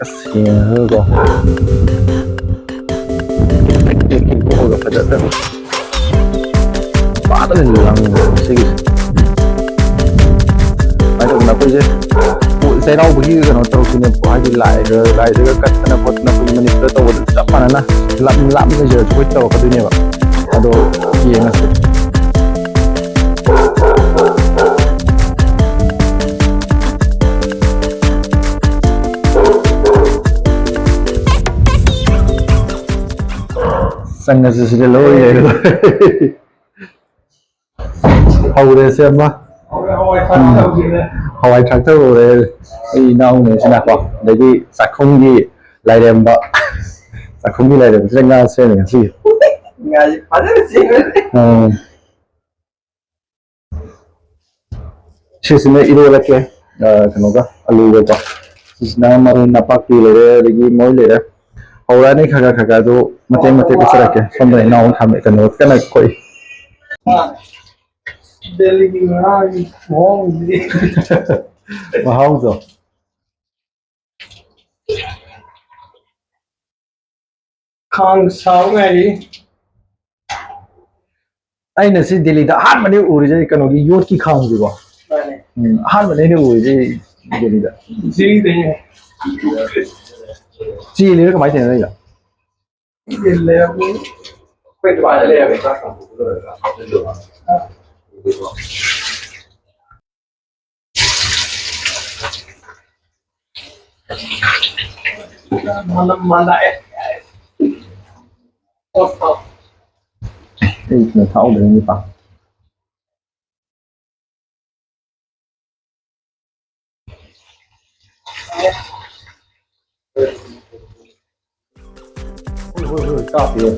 ꯁꯦꯡꯉꯒꯀꯣ ꯊꯣꯛꯑꯒ ꯐꯖꯅ ꯐꯖꯅ ꯂꯪꯕ ꯁꯤꯒꯤꯁꯦ ꯁꯨꯃꯥꯏꯅ ꯇꯧꯗꯅ ꯑꯩꯈꯣꯏꯁꯦ ꯆꯩꯔꯥꯎꯕꯒꯤ ꯀꯩꯅꯣ ꯇꯧꯔꯛꯇꯣꯏꯅꯦꯕꯀꯣ ꯍꯥꯏꯗꯤ ꯂꯥꯏꯗꯒ ꯀꯠꯇꯅ ꯈꯣꯠꯇꯅ ꯑꯩꯈꯣꯏ ꯃꯅꯤꯄꯨꯔꯗ ꯇꯧꯕꯗ ꯆꯞ ꯃꯥꯟꯅꯅ ꯂꯥꯞꯅ ꯂꯩꯖꯔꯁꯨ ꯑꯩꯈꯣꯏ ꯇꯧꯔꯛꯀꯗꯣꯏꯅꯦꯕ ꯑꯗꯣ ꯌꯦꯡꯉꯁꯤ ꯆꯪꯉꯁꯤ ꯁꯤꯗ ꯂꯣꯏ ꯂꯩꯔꯦ ꯍꯧꯔꯦꯁꯦ ꯑꯃ ꯍꯋꯥꯏ ꯊ꯭ꯔꯥꯛ ꯇꯧꯔꯦ ꯑꯩ ꯏꯅꯥꯎꯅꯤꯁꯤꯅꯀꯣ ꯑꯗꯒꯤ ꯆꯥꯛꯈꯨꯝꯒꯤ ꯂꯥꯏꯔꯦꯝꯕ ꯆꯥꯛꯈꯨꯝꯒꯤ ꯂꯥꯏꯔꯦꯝꯕꯁꯤꯗ ꯉꯥ ꯁꯦꯝꯃꯦ ꯉꯁꯤ ꯉꯥꯁꯤ ꯐꯖꯅ ꯁꯦꯝꯃꯦ ꯁꯤꯁꯤꯅ ꯏꯔꯣꯜꯂꯛꯀꯦ ꯀꯩꯅꯣꯒ ꯑꯂꯨꯒꯀꯣ ꯁꯤꯁꯤꯅ ꯃꯔꯣꯏ ꯅꯄꯥꯛꯄꯤ ꯂꯩꯔꯦ ꯑꯗꯒꯤ ꯃꯣꯏ ꯂꯩꯔꯦ ꯍꯧꯔꯛꯑꯅꯤ ꯈꯔ ꯑꯗꯨ ꯃꯇꯦꯛ ꯃꯇꯦꯛ ꯎꯠꯆꯔꯛꯀꯦ ꯁꯣꯝꯗ ꯏꯅꯥꯎ ꯊꯝꯃꯦ ꯀꯩꯅꯣ ꯀꯟꯅ ꯈꯣꯏ ꯗꯦꯜꯂꯤꯒꯤ ꯉꯥꯒꯤ ꯃꯍꯥꯎꯁꯤꯗꯤ ꯃꯍꯥꯎꯗꯣ ꯈꯥꯡ ꯁꯥꯕ ꯉꯥꯏꯔꯤ ꯑꯩꯅ ꯁꯤ ꯗꯦꯜꯂꯤꯗ ꯑꯍꯥꯟꯕꯅꯦ ꯎꯔꯤꯁꯦ ꯀꯩꯅꯣꯒꯤ ꯌꯣꯠꯀꯤ ꯈꯥꯡꯁꯤꯀꯣ ꯑꯍꯥꯟꯕꯅꯦ ꯑꯩꯅ ꯎꯔꯤꯁꯦ ꯗꯦꯜꯂꯤꯗ ꯆꯦꯜꯂꯤꯔ ꯀꯃꯥꯏꯅ ꯇꯧꯔꯤꯅꯣ ꯅꯣꯏꯗ ꯂꯩꯔꯝꯃꯤ ꯑꯩꯈꯣꯏ ꯑꯗꯨꯃꯥꯏꯅ ꯂꯩꯔꯝꯃꯤ ꯃꯥꯜꯂꯛꯑꯦ ꯑꯩ ꯊꯥꯎꯗ꯭ꯔꯤꯅꯤꯄꯥ ꯍꯣꯏ ꯀꯥꯞꯄꯤꯌꯦ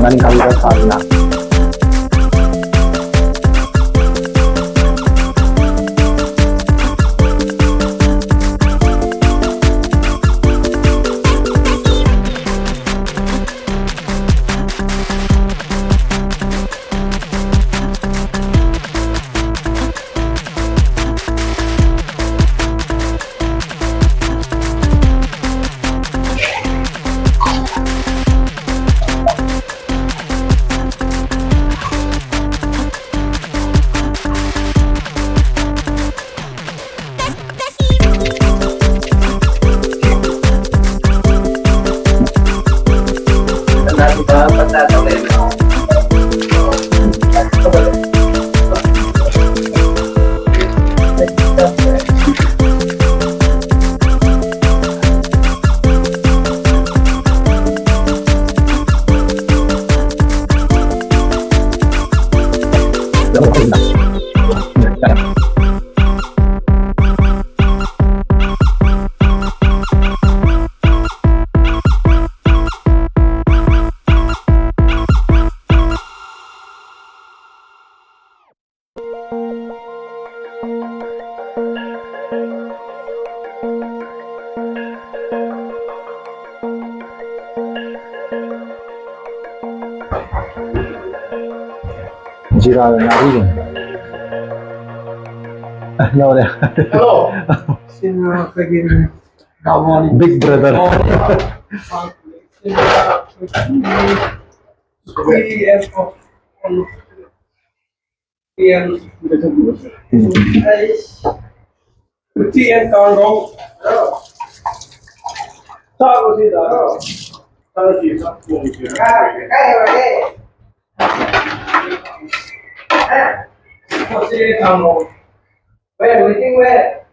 ꯉꯥꯅꯤ ꯈꯥꯕꯤꯗ ꯊꯥꯗꯅ Jira nari lore hello big brother Where waiting where?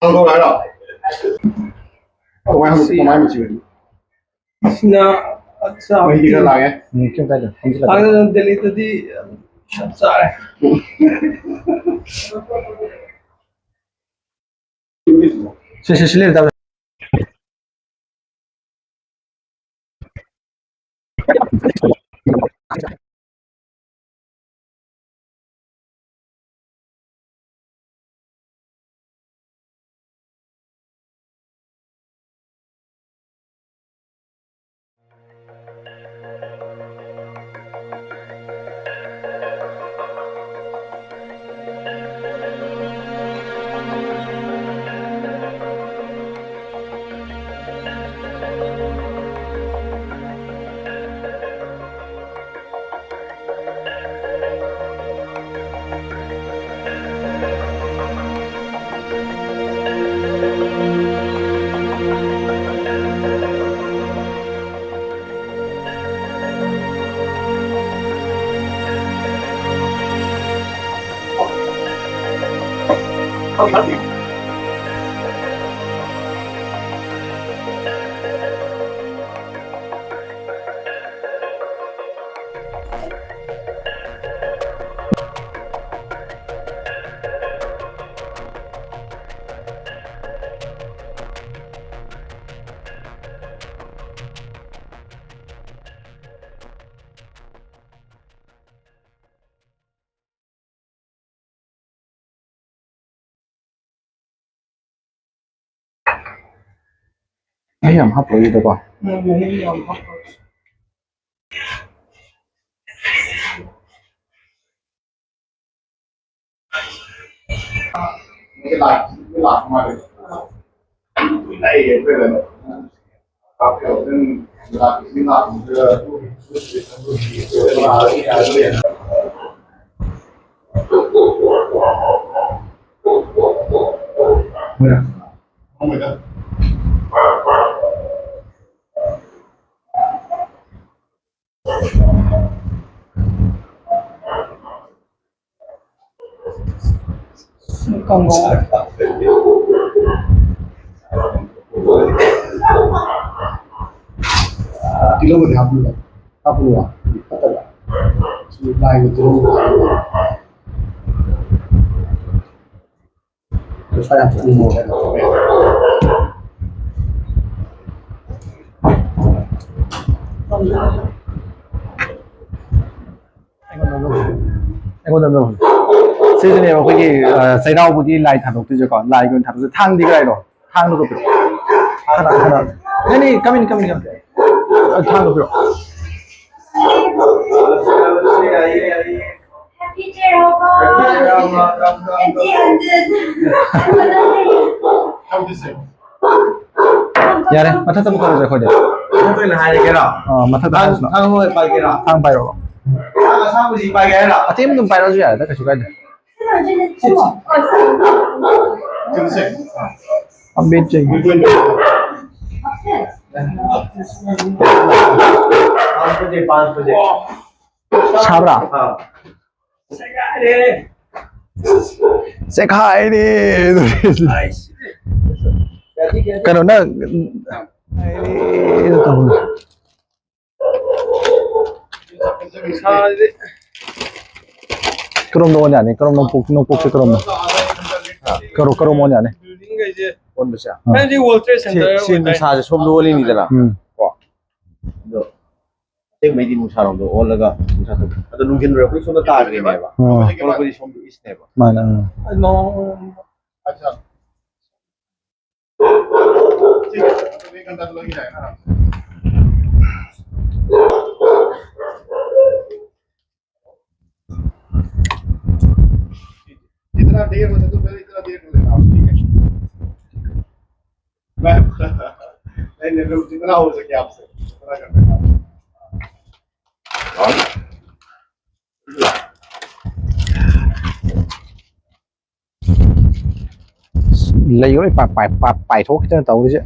Không câu nói rồi. Không ai mà chịu. Sina अच्छा वही दिखा लागे क्यों पहले हम चला आगे दिल्ली तो दी सारे से ले พยายามฮับเลยดีกว่าไม่หลับมาเลยไอ้เห็นไปเลยครับเดี๋ยวเรื่องเวลาที่หลับเพื่อเวลาที่การเรียนเนี่ยห้องไหนกัน Congo. Tilo mo haplo haplo patala so lai ko to saya mo 이거는 세전에 거기 세라오부디 라이 단독도 저거 라이 건 단독 탕 디가이로 탕도 필요 하나 아니 까미니 탕도 필요 Happy Cheiraoba. यारे मथा तब करो देखो दे तो ना हाय के रा मथा तब थांग हो पाई के रा 탕 पाइरो सा बुझी पाई के रा अतेम तुम पाइरो जो यार तक शुगर दे अब बेच चाहिए 5 बजे छाबरा हां सेखाई दे करो ना 그럼 너 뭐냐? 그럼 너 복지 그럼 그럼 뭐냐? बिल्डिंग कैसे कौन बचा मैं जी वर्ल्ड ट्रेड सेंटर 신 사제 솜도 올리니잖아 와 땡 메디 무사랑도 올라가 무사도 아도 눈긴으로 거기 손도 따르게 해 봐. 거기 솜도 있네 봐. 맞아. 너 अच्छा जितना देर हो सके पहले इतना देर कर लेना ठीक है मैं नहीं जितना हो सके आपसे उतना कर देना lấy cái bài thuốc cho tàu đi chứ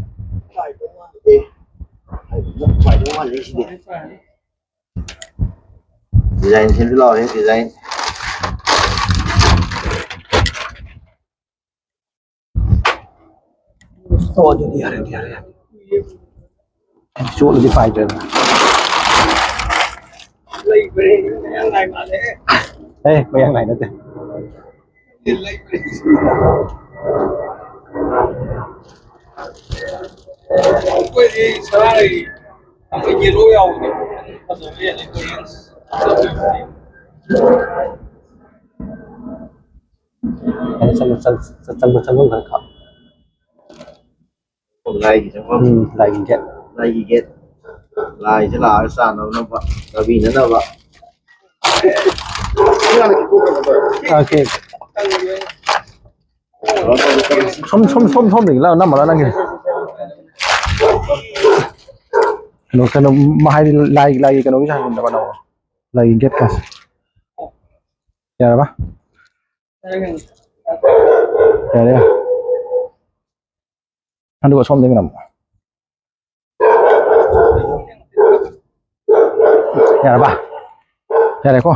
design xin lo hết design to đi chỗ là cái phải rồi lấy về cái này mà thế ê mấy anh này nữa thế lấy về quên đi sao lại không có gì lối đâu bây giờ về lấy về anh sang phần khẩn lại thì không lại cái lại gì kết lại chứ là sàn nó vợ là vì nó vợ ok 솜 đỉnh là nằm ở đó năng kìa nó mà hay lại cái nó cái sao bắt đầu lại get cả ya ba ya ya anh đưa 솜 đỉnh nằm ya ba ya đây có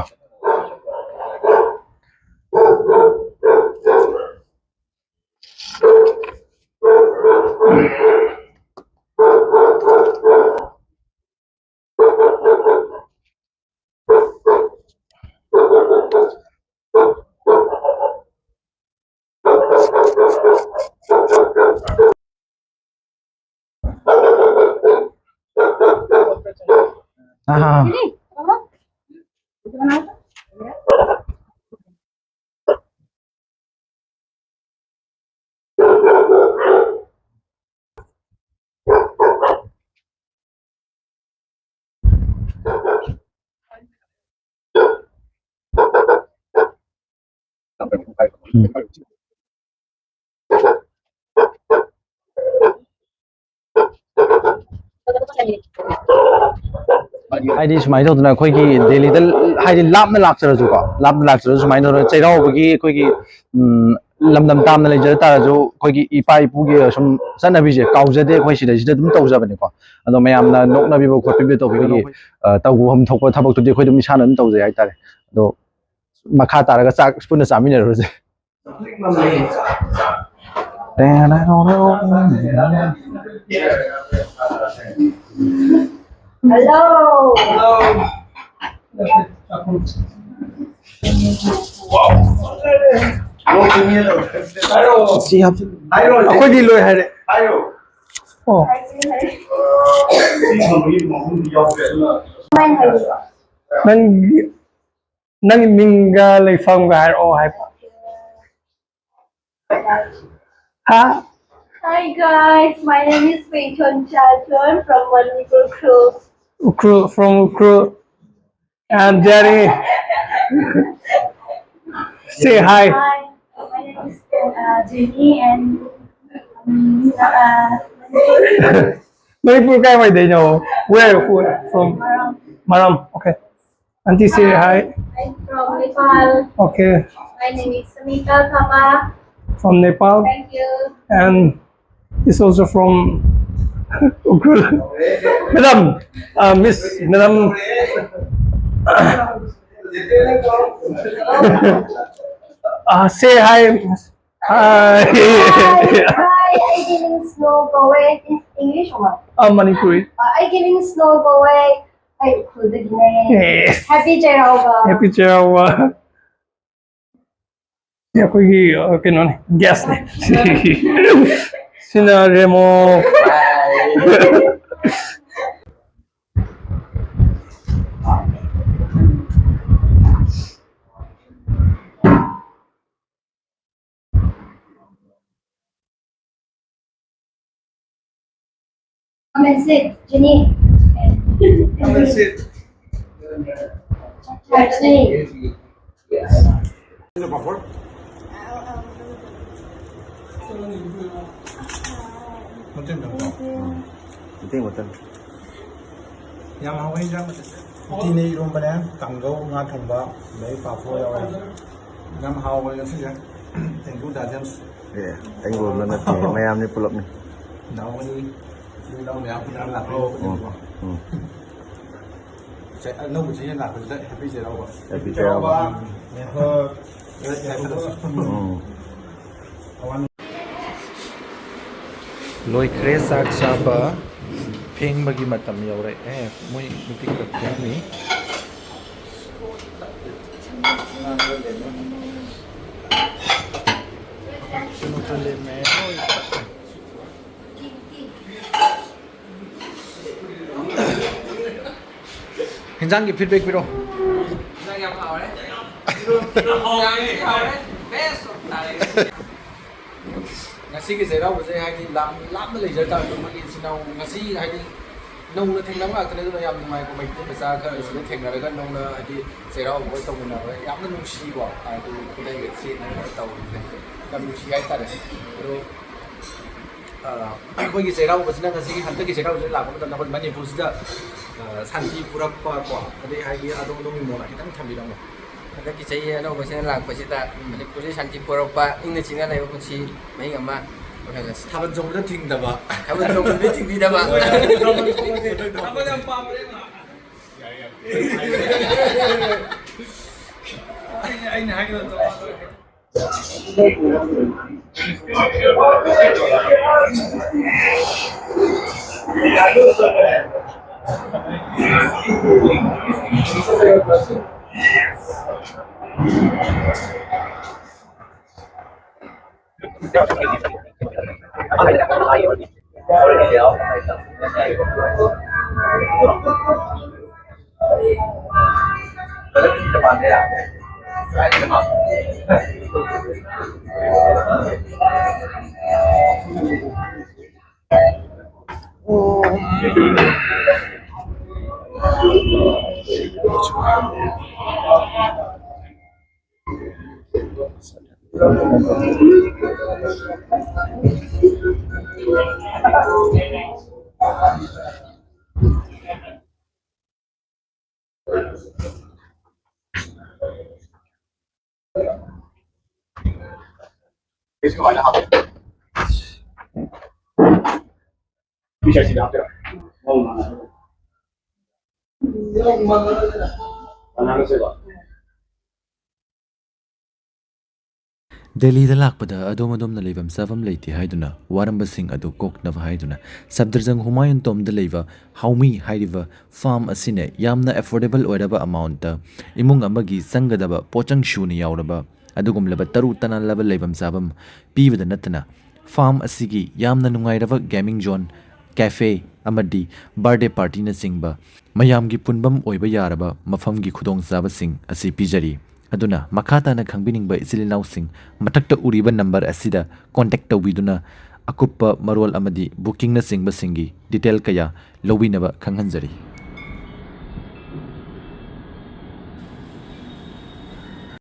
Ah. ꯍꯥꯏꯗꯤ ꯁꯨꯃꯥꯏꯅ ꯇꯧꯗꯅ ꯑꯩꯈꯣꯏꯒꯤ ꯗꯦꯜꯂꯤꯗ ꯍꯥꯏꯗꯤ ꯂꯥꯞꯅ ꯂꯥꯛꯆꯔꯁꯨꯀꯣ ꯂꯥꯞꯅ ꯂꯥꯛꯆꯔꯁꯨ ꯁꯨꯃꯥꯏꯅ ꯇꯧꯗꯅ ꯆꯩꯔꯥꯎꯕꯒꯤ ꯑꯩꯈꯣꯏꯒꯤ ꯂꯝꯗꯝ ꯇꯥꯝꯅ ꯂꯩꯖ ꯇꯥꯔꯁꯨ ꯑꯩꯈꯣꯏꯒꯤ ꯏꯄꯥ ꯏꯄꯨꯒꯤ ꯁꯨꯝ ꯆꯠꯅꯕꯤꯁꯦ ꯀꯥꯎꯖꯗꯦ ꯑꯩꯈꯣꯏ ꯁꯤꯗꯩꯁꯤꯗ ꯑꯗꯨꯝ ꯇꯧꯖꯕꯅꯤꯀꯣ ꯑꯗꯣ ꯃꯌꯥꯝꯅ ꯅꯣꯛꯅꯕꯤꯕ ꯈꯣꯠꯄꯤꯕ ꯇꯧꯕꯤꯕꯒꯤ ꯇꯧꯐꯝ ꯊꯣꯛꯄ ꯊꯕꯛꯇꯨꯗꯤ ꯑꯩꯈꯣꯏ ꯑꯗꯨꯝ ꯏꯁꯥꯅ ꯑꯗꯨꯝ ꯇꯧꯖꯩ ꯍꯥꯏꯇꯥꯔꯦ ꯑꯗꯣ ꯃꯈꯥ ꯇꯥꯔꯒ ꯆꯥꯛ ꯄꯨꯟꯅ ꯆꯥꯃꯤꯟꯅꯔꯨꯔꯁꯦ Hello. Hello. ꯑꯩꯈꯣꯏꯗꯤ ꯂꯣꯏ ꯍꯥꯏꯔꯦ ꯑꯣ ꯅꯪ ꯃꯤꯡꯒ ꯂꯩꯐꯝꯒ ꯍꯥꯏꯔꯛꯑꯣ ꯍꯥꯏꯕ ꯍꯥ Hi guys, my name is Peichon Chalchon from Manipur crew. Ukrul from Ukrul and Jerry say hi. Hi, my name is Jenny and Manipur guy why they know where who from Maram. Maram okay auntie say hi I'm from Nepal. okay My name is Samita Thapa. from Nepal Thank you. and is also from Ukrul. Madam Miss Madam say hi hi Hi, I getting snow go away in English or what? Manipuri I getting snow go away. I could yes Happy Cheiraoba. happy Cheiraoba ꯑꯩꯈꯣꯏꯒꯤ ꯀꯩꯅꯣꯅꯦ ꯒ꯭ꯌꯥꯁꯅꯦ ꯁꯤꯅ ꯔꯦꯃꯣ Come and sit, Jenny. Come and sit. Jenny. Yam hawai jang ti ne rum bane kanggo nga thongba lei pa pho yaw yam hawai ga si thank you da jam anh vừa lần này mấy em đi pull up này daw ni ni daw ya ku dang la ko sẽ no bu chen la ko da happy je daw ba happy Cheiraoba ne ho ꯂꯣꯏꯈ꯭ꯔꯦ ꯆꯥꯛ ꯆꯥꯕ ꯐꯦꯡꯕꯒꯤ ꯃꯇꯝ ꯌꯧꯔꯛꯑꯦ ꯃꯣꯏ ꯅꯨꯄꯤ ꯈꯔ ꯐꯦꯡꯉꯤ ꯁꯨꯅ ꯈꯔ ꯂꯦꯝꯃꯦ ꯍꯦꯟꯖꯥꯡꯒꯤ ꯐꯤꯗꯕꯦꯛ ꯄꯤꯔꯣ Hãy subscribe cho kênh ngasi Cheiraoba haidi lamna leisure ta magi sinau ngasi haidi nongna thengnam ga tane do yam numai ko mai tin sa kha sile thengna ga nongna haidi Cheiraoba ko tongna ba yamna nungsi bo adu kudai ge si na taw kam nungsi ai ta de ro ko gi Cheiraoba sina ngasi hanta gi Cheiraoba la ko ta na Manipur sida santi purak pa ko ade haidi adu nongi mo na hitang thambi dang ꯍꯟꯗꯛꯀꯤ ꯆꯍꯤ ꯑꯅꯧꯕꯁꯤꯅ ꯂꯥꯛꯄꯁꯤꯗ ꯃꯅꯤꯄꯨꯔꯁꯤ ꯁꯥꯟꯇꯤ ꯄꯨꯔꯛꯄ ꯏꯪꯅ ꯆꯤꯡꯅ ꯂꯩꯕ ꯄꯨꯟꯁꯤ ꯃꯍꯤꯡ ꯑꯃ ꯑꯣꯏꯍꯜꯂꯁꯤ Thaban chongda thingdaba ꯊꯥꯕꯜ ꯆꯣꯡꯕꯗꯤ ꯊꯤꯡꯕꯤꯗꯕ anh hay là ꯗꯦꯜꯂꯤꯗ ꯂꯥꯛꯄꯗ ꯑꯗꯣꯝ ꯑꯗꯣꯝꯅ ꯂꯩꯐꯝ ꯆꯥꯐꯝ ꯂꯩꯇꯦ ꯍꯥꯏꯗꯨꯅ ꯋꯥꯔꯝꯕꯁꯤꯡ ꯑꯗꯨ ꯀꯣꯛꯅꯕ ꯍꯥꯏꯗꯨꯅ ꯁꯐꯗꯔꯖꯪ ꯍꯨꯃꯥꯌꯨꯟ ꯇꯣꯝꯗ ꯂꯩꯕ ꯍꯥꯎꯃꯤ ꯍꯥꯏꯔꯤꯕ ꯐꯥꯔꯝ ꯑꯁꯤꯅ ꯌꯥꯝꯅ ꯑꯦꯐꯣꯔꯗꯦꯕꯜ ꯑꯣꯏꯔꯕ ꯑꯃꯥꯎꯟꯇ ꯏꯃꯨꯡ ꯑꯃꯒꯤ ꯆꯪꯒꯗꯕ ꯄꯣꯠꯆꯪ ꯁꯨꯅ ꯌꯥꯎꯔꯕ ꯑꯗꯨꯒꯨꯝꯂꯕ ꯇꯔꯨ ꯇꯅꯥꯜꯂꯕ ꯂꯩꯐꯝ ꯆꯥꯐꯝ ꯄꯤꯕꯗ ꯅꯠꯇꯅ ꯐꯥꯔꯝ ꯑꯁꯤꯒꯤ ꯌꯥꯝꯅ ꯅꯨꯡꯉꯥꯏꯔꯕ ꯒꯦꯃꯤꯡ ꯖꯣꯟ ꯀꯦꯐꯦ ꯑꯃꯗꯤ ꯕꯥꯔꯗꯦ ꯄꯥꯔꯇꯤꯅꯆꯤꯡꯕ ꯃꯌꯥꯝꯒꯤ ꯄꯨꯟꯐꯝ ꯑꯣꯏꯕ ꯌꯥꯔꯕ ꯃꯐꯝꯒꯤ ꯈꯨꯗꯣꯡꯆꯥꯕꯁꯤꯡ ꯑꯁꯤ ꯄꯤꯖꯔꯤ ꯑꯗꯨꯅ ꯃꯈꯥ ꯇꯥꯅ ꯈꯪꯕꯤꯅꯤꯡꯕ ꯏꯆꯤꯜ ꯏꯅꯥꯎꯁꯤꯡ ꯃꯊꯛꯇ ꯎꯔꯤꯕ ꯅꯝꯕꯔ ꯑꯁꯤꯗ ꯀꯣꯟꯇꯦꯛ ꯇꯧꯕꯤꯗꯨꯅ ꯑꯀꯨꯞꯄ ꯃꯔꯣꯜ ꯑꯃꯗꯤ ꯕꯨꯀꯤꯡꯅꯆꯤꯡꯕꯁꯤꯡꯒꯤ ꯗꯤꯇꯦꯜ ꯀꯌꯥ ꯂꯧꯕꯤꯅꯕ ꯈꯪꯍꯟꯖꯔꯤ